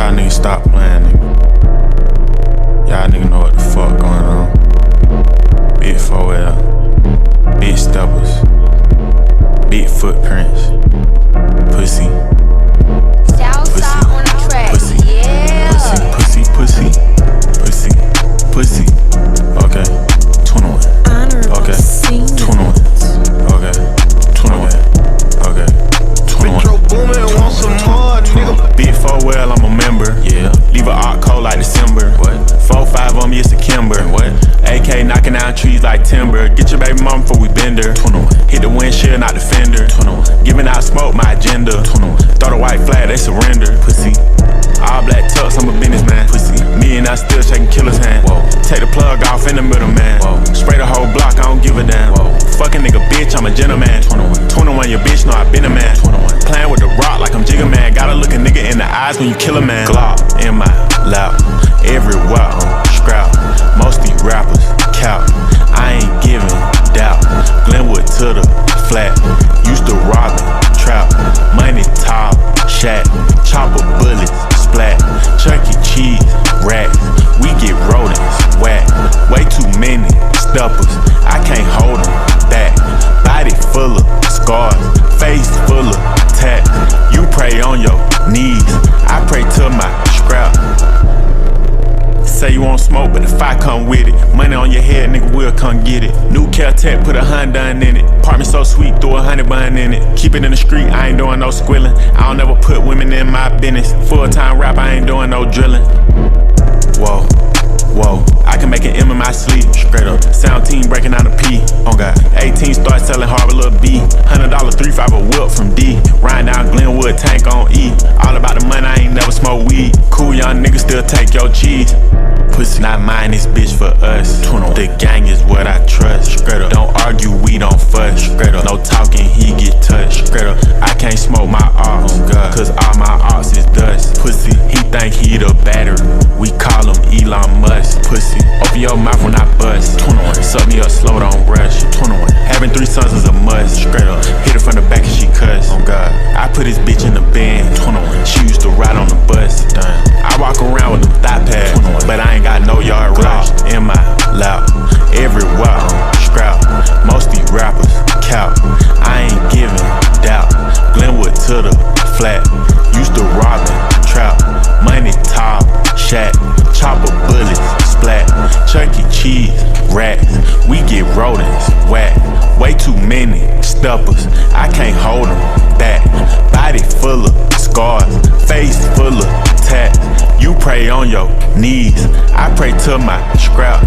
Y'all niggas stop playing, nigga. Y'all niggas know what the fuck going on. Big 4L, big steppers, big footprints, pussy. Southside on the track, pussy, yeah. pussy, pussy, pussy, pussy, pussy. Okay, 21. Okay, 21. Okay, 21. Okay, 21. Metro Boomin want some more, nigga. Big 4L, I'm a member. Yeah. Leave a art cold like December. What? 4-5 on me, it's a Kimber. What? AK knocking down trees like timber. Get your baby mama before we bend her. 21. Hit the windshield, not the fender. 21. Giving out smoke, my agenda. 21. Throw the white flag, they surrender. Pussy. All black tux, I'm a businessman. Pussy. Me and I still shaking killer's hand. Whoa. Take the plug off in the middle, man. Whoa. Spray the whole block, I don't give a damn. Whoa. Fucking nigga, bitch, I'm a gentleman. 21. 21, your bitch know I been a man. 21. Playing with the rock like I'm Jigga Man. Gotta look a nigga in the eyes when you kill a man. Glock in my lap, everywhere I'm scrap. Most these rappers cap. I ain't giving doubt. Glenwood to the flat. Used to rob and trap. Money top, shack. Chopper bullets, splat. Chuck E. Cheese, racks. We get rodents, whack. Way too many steppers. I can't hold them back. Body full of scars. Face full of tats. You pray on your knees. I pray to my scrap. Say you won't smoke, but the fire come with it. Money on your head, nigga, we'll come get it. New Caltech, put a Honda in it. Apartment so sweet, throw 100 bun in it. Keep it in the street, I ain't doing no squilling. I don't never put women in my business. Full-time rap, I ain't doing no drilling. Whoa, whoa, I can make an M in my sleep. Straight up, sound team breaking down the P. Oh God, 18 start selling Harbor Lil' B. $100 3-5 a whip from D. Riding down Glenwood, tank on E. All about the money, I ain't never smoke weed. Cool young niggas still take your cheese. Pussy not mine, this bitch for us. The gang is what I trust. Straight up, don't argue, we don't fuss. Straight up, no talking, he get touched. Straight up, I can't smoke my ox, cause all my ox is dust. Pussy, he think he the battery. We call him Elon Musk. Pussy, open your mouth when I bust. 21, suck me up slow, don't rush. 21, having 3 sons is a must. Straight up, hit her from the back and she cuss. Oh God, I put this bitch in the bin. 21, she used to ride on the bus. Damn, I walk around with them thigh pads, but I ain't got no yard rush. In my lap, everywhere I'm scrap. Most these rappers cap. I ain't giving doubt. Glenwood to the flat. Used to rob and trap. Money top, shack. Chopper bullets, splat. Chuck E. Cheese, racks. We get rodents, whack. Way too many steppers. I can't hold them back. Body full of scars. Face full of tats. You pray on your knees. I pray to my scrap.